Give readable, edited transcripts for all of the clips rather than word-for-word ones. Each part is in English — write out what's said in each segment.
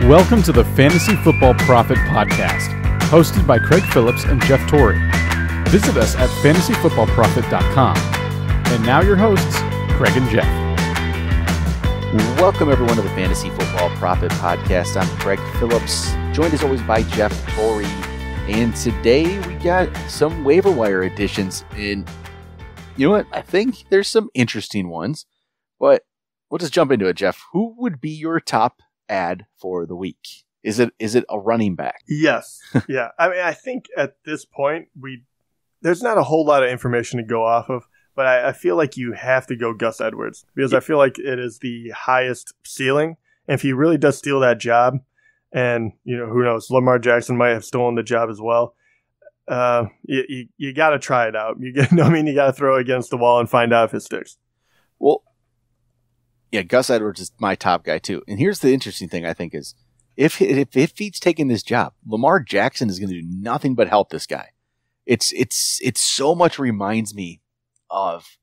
Welcome to the Fantasy Football Prophet Podcast, hosted by Craig Phillips and Jeff Torrey. Visit us at fantasyfootballprophet.com. And now your hosts, Craig and Jeff. Welcome everyone to the Fantasy Football Prophet Podcast. I'm Craig Phillips, joined as always by Jeff Torrey. And today we got some waiver wire additions. And you know what? I think there's some interesting ones. But we'll just jump into it, Jeff. Who would be your top ad for the week? Is it a running back? Yes. Yeah. I mean, I think at this point there's not a whole lot of information to go off of, but I feel like you have to go Gus Edwards because I feel like it is the highest ceiling. And if he really does steal that job, and who knows, Lamar Jackson might have stolen the job as well. You got to try it out. You got to throw it against the wall and find out if it sticks. Well, yeah, Gus Edwards is my top guy too. And here's the interesting thing, I think, is if he's taking this job, Lamar Jackson is going to do nothing but help this guy. It's so much reminds me of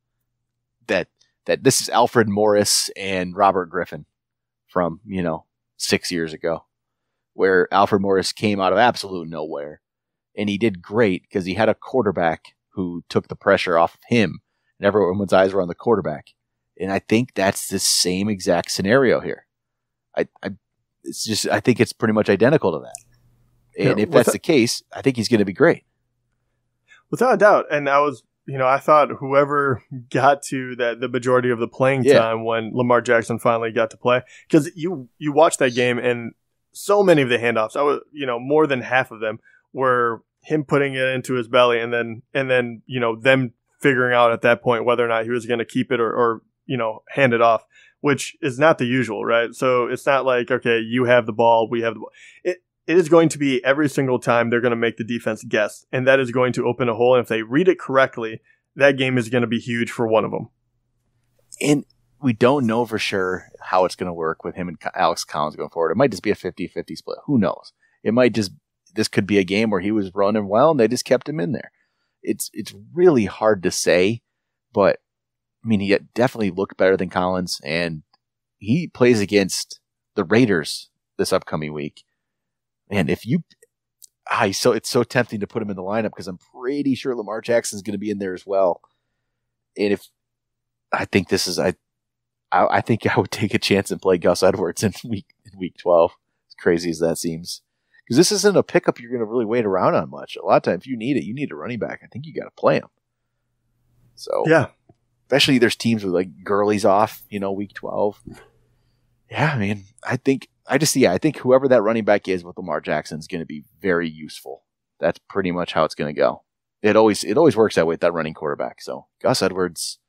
that this is Alfred Morris and Robert Griffin from 6 years ago, where Alfred Morris came out of absolute nowhere, and he did great because he had a quarterback who took the pressure off of him, and everyone's eyes were on the quarterback. And I think that's the same exact scenario here. I think it's pretty much identical to that. And if that's the case, I think he's going to be great. Without a doubt. And I thought whoever got to the majority of the playing time when Lamar Jackson finally got to play, because you watched that game and so many of the handoffs, more than half of them were him putting it into his belly and then them figuring out at that point whether or not he was going to keep it or hand it off, which is not the usual, right? So it's not like, okay, you have the ball, we have the ball. It is going to be every single time they're going to make the defense guess, and that is going to open a hole. And if they read it correctly, that game is going to be huge for one of them. And we don't know for sure how it's going to work with him and Alex Collins going forward. It might just be a 50-50 split. Who knows? This could be a game where he was running well and they just kept him in there. It's really hard to say, but I mean, he definitely looked better than Collins, and he plays against the Raiders this upcoming week. And it's so tempting to put him in the lineup because I'm pretty sure Lamar Jackson's going to be in there as well. And I think I would take a chance and play Gus Edwards in week 12. As crazy as that seems, because this isn't a pickup you're going to really wait around on much. A lot of times, if you need a running back, I think you got to play him. So yeah. Especially there's teams with like Gurley's off, week 12. Yeah, I mean, I think whoever that running back is with Lamar Jackson is going to be very useful. That's pretty much how it's going to go. It always works that way with that running quarterback. So Gus Edwards,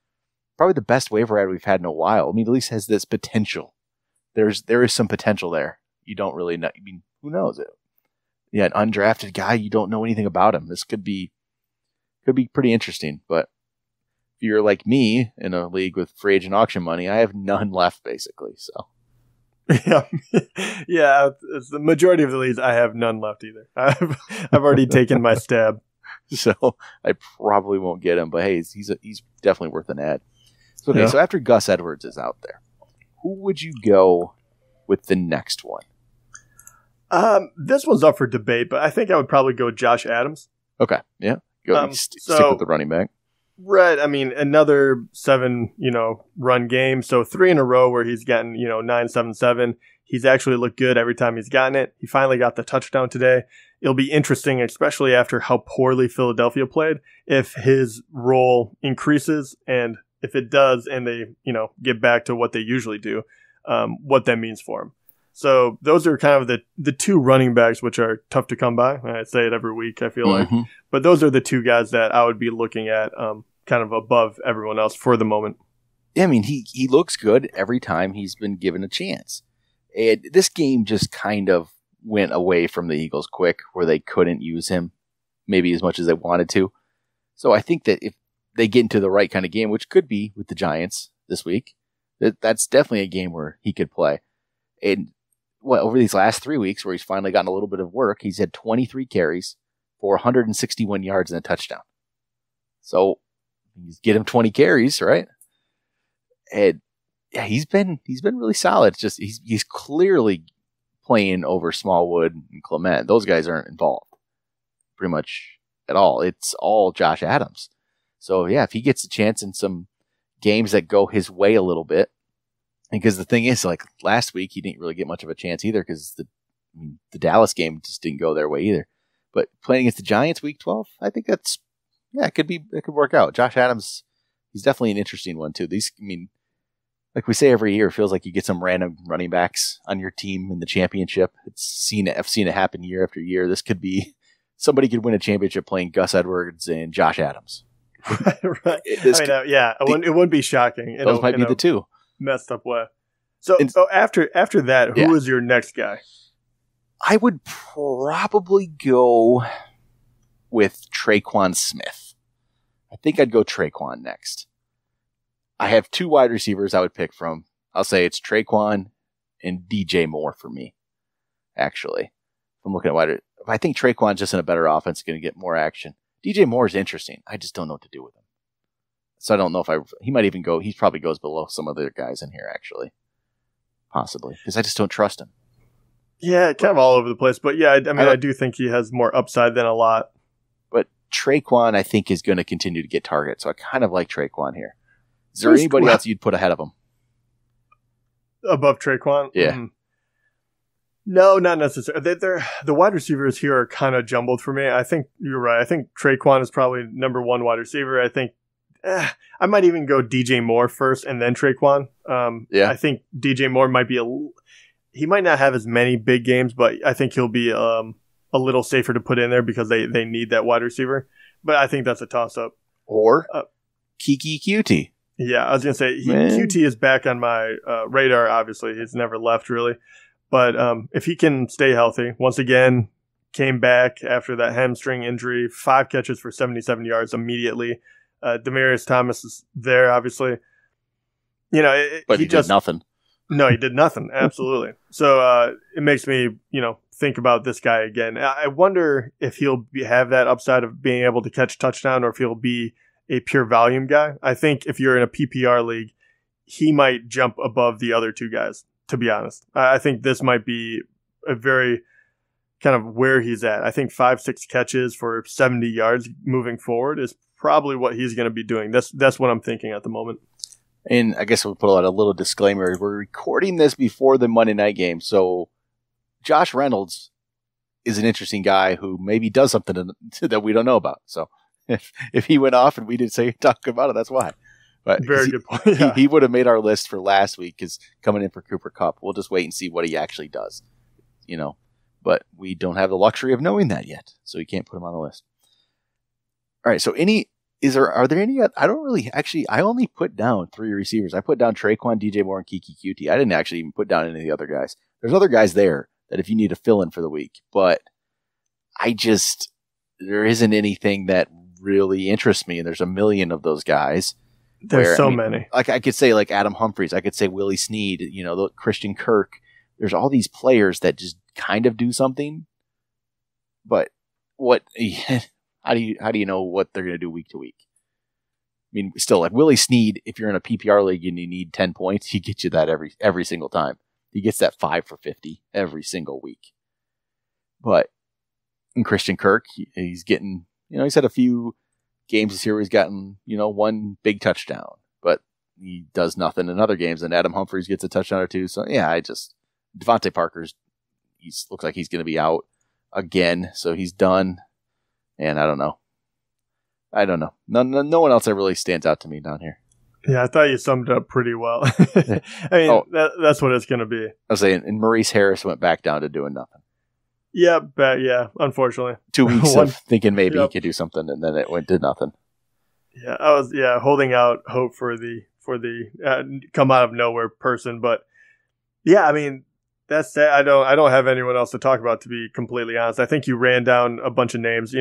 probably the best waiver ad we've had in a while. I mean, at least has this potential. There is some potential there. You don't really know. I mean, who knows it? Yeah, an undrafted guy, you don't know anything about him. This could be pretty interesting, but you're like me in a league with free agent auction money, I have none left basically. So yeah, it's the majority of the leagues. I have none left either. I've already taken my stab, so I probably won't get him. But hey, he's definitely worth an ad. So, So after Gus Edwards is out there, who would you go with the next one? This one's up for debate, but I think I would probably go Josh Adams. Okay, yeah, go stick with the running back. Right. I mean, another 7, run game. So 3 in a row where he's gotten, 9-7-7. He's actually looked good every time he's gotten it. He finally got the touchdown today. It'll be interesting, especially after how poorly Philadelphia played, if his role increases, and if it does and they, get back to what they usually do, what that means for him. So those are kind of the two running backs, which are tough to come by. I say it every week, I feel like. But those are the two guys that I would be looking at kind of above everyone else for the moment. Yeah, I mean, he looks good every time he's been given a chance. And this game just kind of went away from the Eagles quick, where they couldn't use him maybe as much as they wanted to. So I think that if they get into the right kind of game, which could be with the Giants this week, that's definitely a game where he could play. And over these last 3 weeks where he's finally gotten a little bit of work, he's had 23 carries for 161 yards and a touchdown. So you get him 20 carries, right? And yeah, he's been really solid. It's just he's clearly playing over Smallwood and Clement. Those guys aren't involved pretty much at all. It's all Josh Adams. So, yeah, if he gets a chance in some games that go his way a little bit, because the thing is, like last week, he didn't really get much of a chance either because the Dallas game just didn't go their way either. But playing against the Giants week 12, I think it could work out. Josh Adams, he's definitely an interesting one too. Like we say every year, it feels like you get some random running backs on your team in the championship. I've seen it happen year after year. This could be somebody could win a championship playing Gus Edwards and Josh Adams. Right. It wouldn't be shocking. Those might be the two. Messed up way. So after that, who is your next guy? I would probably go with Tre'Quan Smith. I think I'd go Tre'Quan next. I have two wide receivers I would pick from. I'll say it's Tre'Quan and DJ Moore for me, actually. If I'm looking at I think Tre'Quan's just in a better offense, going to get more action. DJ Moore is interesting. I just don't know what to do with him. So I don't know if he might even go, he probably goes below some of the guys in here, actually. Possibly. Because I just don't trust him. Yeah, kind of all over the place. But yeah, I do think he has more upside than a lot. But Tre'Quan, I think, is going to continue to get targets. So I kind of like Tre'Quan here. Is there anybody else you'd put ahead of him? Above Tre'Quan? Yeah. Mm-hmm. No, not necessarily. The wide receivers here are kind of jumbled for me. I think you're right. I think Tre'Quan is probably number one wide receiver. I think I might even go DJ Moore first and then Tre'Quan. I think DJ Moore might be he might not have as many big games, but I think he'll be a little safer to put in there because they need that wide receiver. But I think that's a toss-up. Or Kiki Cutie. Yeah, I was going to say, QT is back on my radar, obviously. He's never left, really. But if he can stay healthy, once again, came back after that hamstring injury, 5 catches for 77 yards immediately. Demaryius Thomas is there, obviously. But he did nothing. No, he did nothing. Absolutely. So it makes me, think about this guy again. I wonder if he'll have that upside of being able to catch touchdown or if he'll be a pure volume guy. I think if you're in a PPR league, he might jump above the other two guys, to be honest. I think this might be a very kind of where he's at. I think 5-6 catches for 70 yards moving forward is probably what he's going to be doing. That's what I'm thinking at the moment. And I guess we'll put out a little disclaimer. We're recording this before the Monday night game, so Josh Reynolds is an interesting guy who maybe does something that we don't know about. So if he went off and we didn't talk about it, that's why. But very good point. Yeah. He would have made our list for last week because coming in for Cooper Kupp. We'll just wait and see what he actually does, But we don't have the luxury of knowing that yet, so we can't put him on the list. All right. So are there any? I don't really actually. I only put down 3 receivers. I put down Tre'Quan, DJ Moore, and Kiki Cutie. I didn't actually even put down any of the other guys. There's other guys there that if you need to fill in for the week, but there isn't anything that really interests me. And there's a million of those guys. There's many. Like I could say like Adam Humphries. I could say Willie Snead, Christian Kirk. There's all these players that just kind of do something. But how do you know what they're going to do week to week? I mean, still like Willie Snead, if you're in a PPR league and you need 10 points, he gets you that every single time. He gets that 5 for 50 every single week. But in Christian Kirk, he's getting, he's had a few games this year where he's gotten, 1 big touchdown, but he does nothing in other games. And Adam Humphries gets a touchdown or 2. So yeah, Devontae Parker's, looks like he's going to be out again. So he's done. And I don't know. No one else that really stands out to me down here. Yeah, I thought you summed it up pretty well. I mean, that's what it's going to be. I was saying, and Maurice Harris went back down to doing nothing. Yeah, unfortunately. 2 weeks of thinking maybe he could do something, and then it did nothing. Yeah, I was holding out hope for the come out of nowhere person, but yeah, I mean, that's it. I don't have anyone else to talk about, to be completely honest. I think you ran down a bunch of names,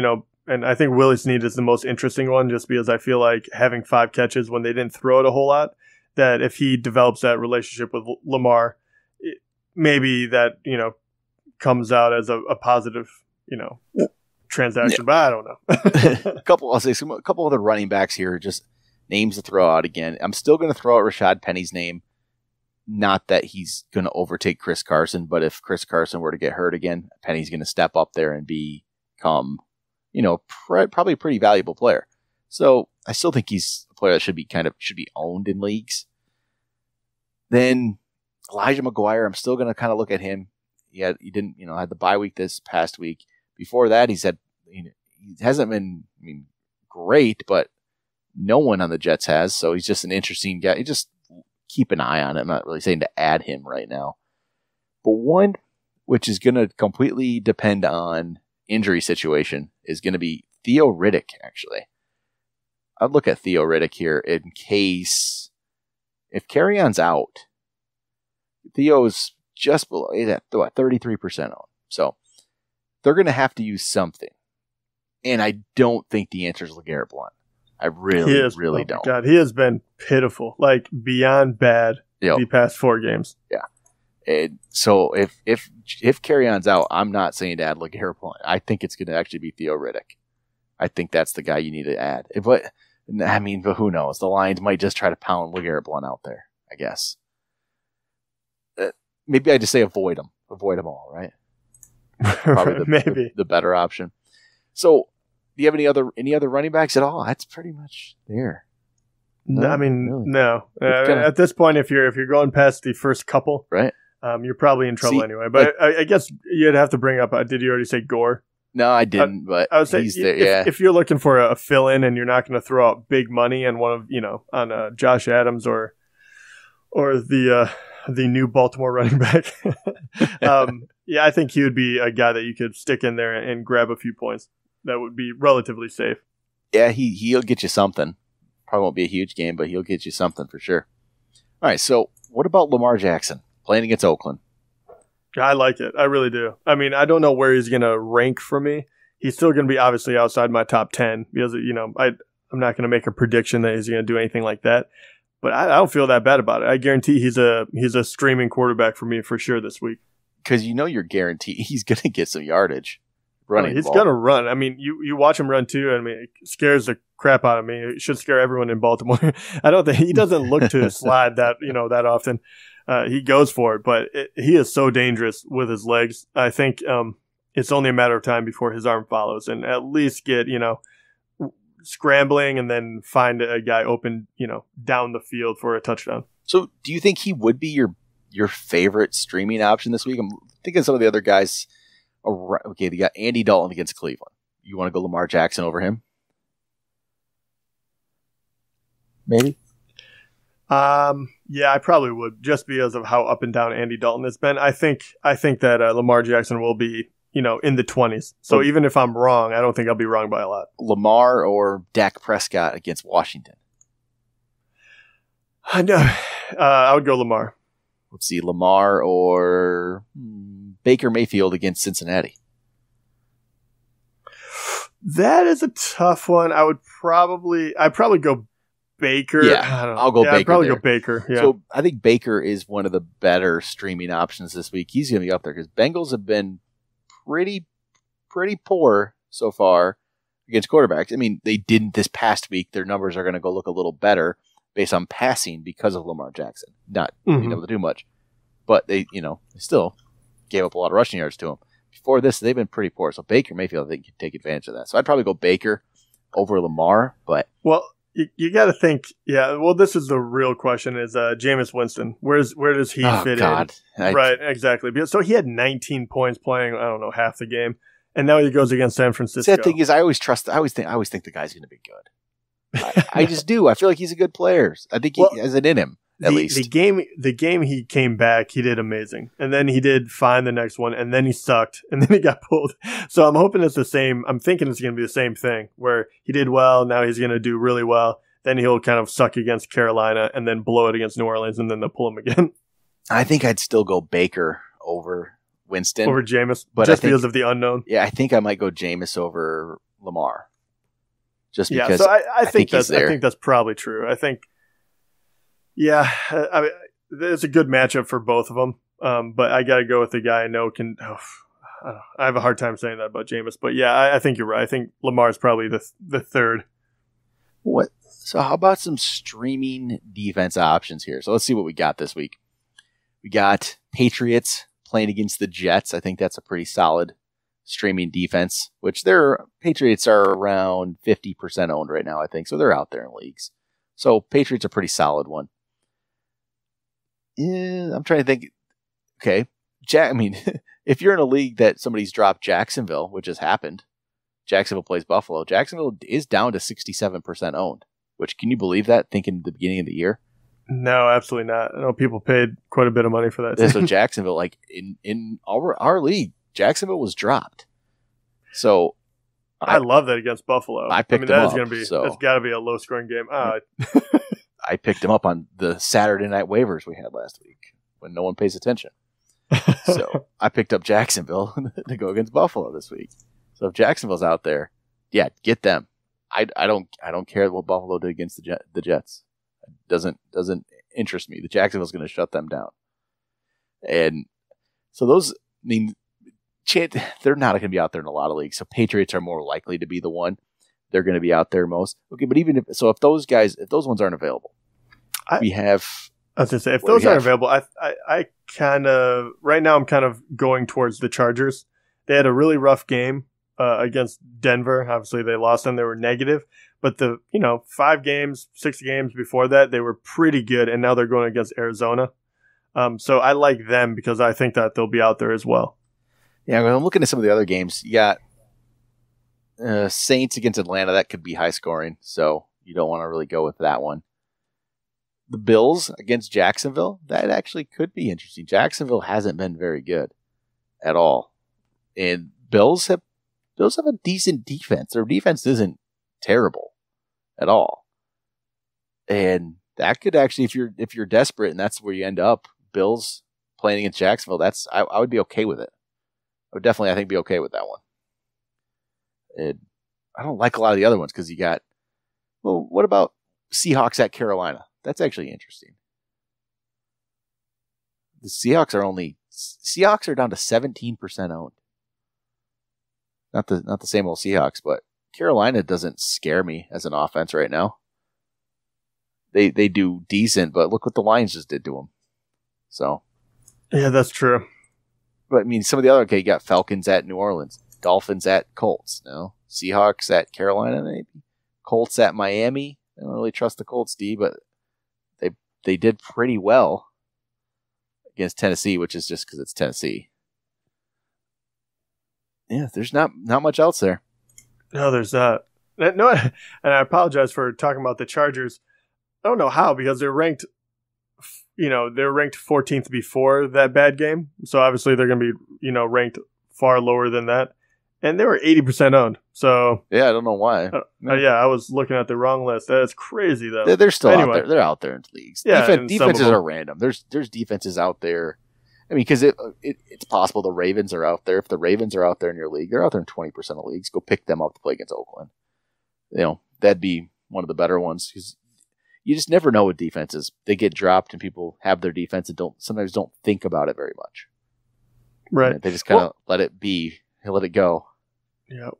and I think Willie Snead is the most interesting one, just because I feel like having 5 catches when they didn't throw it a whole lot, that if he develops that relationship with Lamar, maybe that, comes out as a positive, transaction, but I don't know. a couple other running backs here, just names to throw out again. I'm still going to throw out Rashad Penny's name. Not that he's going to overtake Chris Carson, but if Chris Carson were to get hurt again, Penny's going to step up there and become, probably a pretty valuable player. So I still think he's a player that should be owned in leagues. Then Elijah McGuire, I'm still going to kind of look at him. He had the bye week this past week. Before that, he hasn't been, great, but no one on the Jets has. So he's just an interesting guy. You just keep an eye on it. I'm not really saying to add him right now. But one which is going to completely depend on injury situation is going to be Theo Riddick, actually. I'd look at Theo Riddick here in case if Kerryon's out, Theo's just below, he's at 33% on. So they're going to have to use something. And I don't think the answer is LeGarrette Blount. I really don't. God, he has been pitiful, like beyond bad the past 4 games. Yeah. And so if Kerryon's out, I'm not saying to add LeGarrette Blount. I think it's going to actually be Theo Riddick. I think that's the guy you need to add. But who knows? The Lions might just try to pound LeGarrette Blount out there, I guess. Maybe I just say avoid them. Avoid them all, right? Probably maybe the better option. So, do you have any other running backs at all? That's pretty much there. No, really. No. At this point, if you're going past the first couple, right, you're probably in trouble anyway. But I guess you'd have to bring up. Did you already say Gore? No, I didn't. But I would say if you're looking for a fill in and you're not going to throw out big money on on Josh Adams or the new Baltimore running back, I think he would be a guy that you could stick in there and grab a few points. That would be relatively safe. Yeah, he'll get you something. Probably won't be a huge game, but he'll get you something for sure. All right, so what about Lamar Jackson playing against Oakland? I like it. I really do. I don't know where he's going to rank for me. He's still going to be obviously outside my top 10 because, I'm not going to make a prediction that he's going to do anything like that. But I don't feel that bad about it. I guarantee he's a streaming quarterback for me for sure this week. Because you're guaranteed he's going to get some yardage. He's going to run. You watch him run too. It scares the crap out of me. It should scare everyone in Baltimore. I don't think he doesn't look to slide that often. He goes for it, but he is so dangerous with his legs. I think it's only a matter of time before his arm follows and at least get scrambling and then find a guy open down the field for a touchdown. So, do you think he would be your favorite streaming option this week? I'm thinking some of the other guys. Okay, they got Andy Dalton against Cleveland. You want to go Lamar Jackson over him? Maybe. Yeah, I probably would, just because of how up and down Andy Dalton has been. I think that Lamar Jackson will be, in the 20s. So even if I'm wrong, I don't think I'll be wrong by a lot. Lamar or Dak Prescott against Washington? I would go Lamar. Let's see, Lamar or Baker Mayfield against Cincinnati. That is a tough one. I'd probably go Baker. Yeah, I'll go Baker. I'd probably go Baker. Yeah. So I think Baker is one of the better streaming options this week. He's going to be up there because Bengals have been pretty poor so far against quarterbacks. They didn't this past week. Their numbers are going to go look a little better based on passing because of Lamar Jackson. Not being able to do much. But they still gave up a lot of rushing yards to him. Before this, they've been pretty poor. So Baker Mayfield, I think, can take advantage of that. So I'd probably go Baker over Lamar. But you got to think. Yeah. Well, this is the real question: is Jameis Winston? Where does he fit in? Right. Exactly. So he had 19 points playing. I don't know, half the game, and now he goes against San Francisco. The thing is, I always think the guy's going to be good. I just do. I feel like he's a good player. I think he has it in him. At least the game he came back, he did amazing, and then he did fine the next one, and then he sucked, and then he got pulled. So I'm hoping it's the same. I'm thinking it's going to be the same thing where he did well, now he's going to do really well, then he'll kind of suck against Carolina, and then blow it against New Orleans, and then they'll pull him again. I think I'd still go Baker over Winston over Jameis, but just because of the unknown. Yeah, I think I might go Jameis over Lamar, just because. So I think that's probably true. I think. Yeah, it's a good matchup for both of them, but I got to go with the guy I know can. I have a hard time saying that about Jameis, but yeah, I think you're right. I think Lamar's probably the third. What? So how about some streaming defense options here? So let's see what we got this week. We got Patriots playing against the Jets. I think that's a pretty solid streaming defense, which their Patriots are around 50% owned right now, I think. So they're out there in leagues. So Patriots are a pretty solid one. Yeah, I'm trying to think. Okay. If you're in a league that somebody's dropped Jacksonville, which has happened, Jacksonville plays Buffalo. Jacksonville is down to 67% owned, which, can you believe that, thinking at the beginning of the year? No, absolutely not. I know people paid quite a bit of money for that. So Jacksonville, like in our league, Jacksonville was dropped. So I love that against Buffalo. I picked them up. That's got to be a low scoring game. I picked them up on the Saturday night waivers we had last week when no one pays attention. So I picked up Jacksonville to go against Buffalo this week. So if Jacksonville's out there, yeah, get them. I don't care what Buffalo did against the Jets. It doesn't interest me. The Jacksonville's going to shut them down. And so those, they're not going to be out there in a lot of leagues. So Patriots are more likely to be the one. They're going to be out there most. Okay, but if those ones aren't available, we have. I was going to say, if those aren't available, I kind of, right now I'm kind of going towards the Chargers. They had a really rough game against Denver. Obviously they lost and they were negative, but 6 games before that, they were pretty good. And now they're going against Arizona. So I like them because I think that they'll be out there as well. Yeah. When I'm looking at some of the other games, you got Saints against Atlanta. That could be high scoring. So you don't want to really go with that one. The Bills against Jacksonville, that actually could be interesting. Jacksonville hasn't been very good at all. And Bills have a decent defense. Their defense isn't terrible at all. And that could actually, if you're desperate and that's where you end up, Bills playing against Jacksonville, I would be okay with it. I would definitely, I think, be okay with that one. I don't like a lot of the other ones because you got, well, what about Seahawks at Carolina? That's actually interesting. The Seahawks are down to 17% owned. Not the same old Seahawks, but Carolina doesn't scare me as an offense right now. They do decent, but look what the Lions just did to them. So, yeah, that's true. But some of the other, you got Falcons at New Orleans, Dolphins at Colts, no, Seahawks at Carolina, maybe Colts at Miami. I don't really trust the Colts, but they did pretty well against Tennessee, which is just because it's Tennessee. Yeah, there's not much else there. No, there's not. No, and I apologize for talking about the Chargers. I don't know how, because they're ranked, they're ranked 14th before that bad game. So obviously they're going to be, ranked far lower than that. And they were 80% owned. So yeah, I don't know why. Yeah, I was looking at the wrong list. That's crazy, though. They're still out there. They're out there in leagues. Yeah, defenses are random. There's defenses out there. Because it's possible the Ravens are out there. If the Ravens are out there in your league, they're out there in 20% of leagues. Go pick them up to play against Oakland. That'd be one of the better ones, because you just never know with defenses. They get dropped and people have their defense and sometimes don't think about it very much. Right. They just kind of let it be, let it go. Yeah.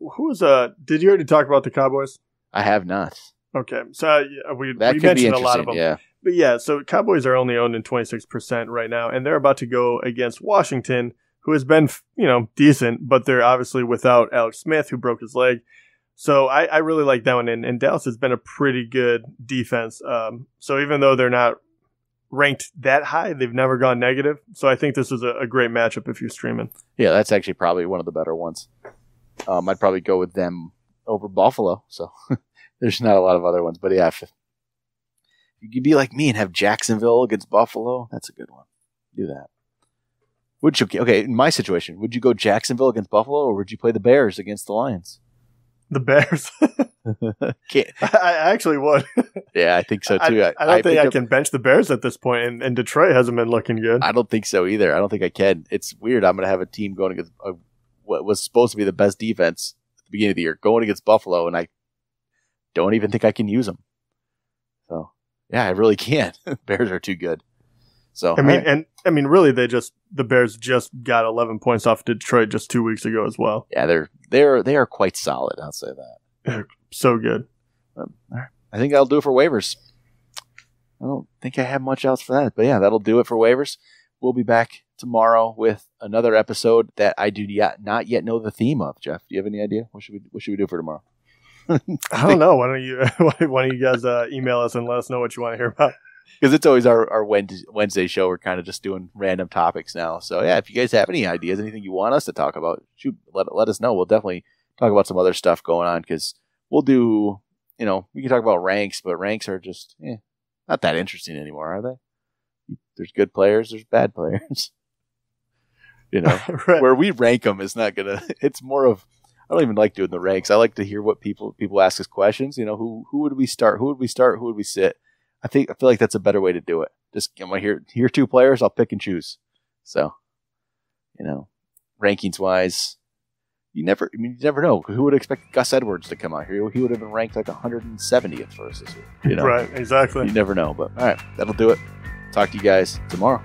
Did you already talk about the Cowboys? I have not. Okay. So we mentioned a lot of them. Yeah. But yeah, so Cowboys are only owned in 26% right now, and they're about to go against Washington, who has been, decent, but they're obviously without Alex Smith, who broke his leg. So I really like that one, and Dallas has been a pretty good defense. So even though they're not ranked that high, they've never gone negative. So I think this is a great matchup if you're streaming. Yeah, that's actually probably one of the better ones. I'd probably go with them over Buffalo. So there's not a lot of other ones, but yeah, if you could be like me and have Jacksonville against Buffalo, that's a good one. Do that. In my situation, would you go Jacksonville against Buffalo, or would you play the Bears against the Lions? The Bears. I actually would. Yeah, I think so too. I don't think I can bench the Bears at this point, and Detroit hasn't been looking good. I don't think so either. I don't think I can. It's weird. I'm going to have a team going against what was supposed to be the best defense at the beginning of the year, going against Buffalo, and I don't even think I can use them. So, yeah, I really can't. Bears are too good. So really, the Bears just got 11 points off Detroit just 2 weeks ago as well. Yeah, they are quite solid. I'll say that. They're so good. All right. I think that'll do it for waivers. I don't think I have much else for that, but yeah, that'll do it for waivers. we'll be back tomorrow with another episode that I do not yet know the theme of. Jeff, do you have any idea? What should we do for tomorrow? I don't know. Why don't you guys email us and let us know what you want to hear about? Because it's always our Wednesday show. We're kind of just doing random topics now. So yeah, if you guys have any ideas, anything you want us to talk about, shoot, let us know. We'll definitely talk about some other stuff going on, because we'll do, we can talk about ranks, but ranks are just not that interesting anymore, are they? There's good players, there's bad players. Right. Where we rank them is not gonna. It's more of, I don't even like doing the ranks. I like to hear what people ask us questions. Who would we start? Who would we start? Who would we sit? I feel like that's a better way to do it. Just here 2 players, I'll pick and choose. So, rankings wise, you never know. Who would expect Gus Edwards to come out here? He would have been ranked like 170th for us this year. Right, exactly. You never know. But all right, that'll do it. Talk to you guys tomorrow.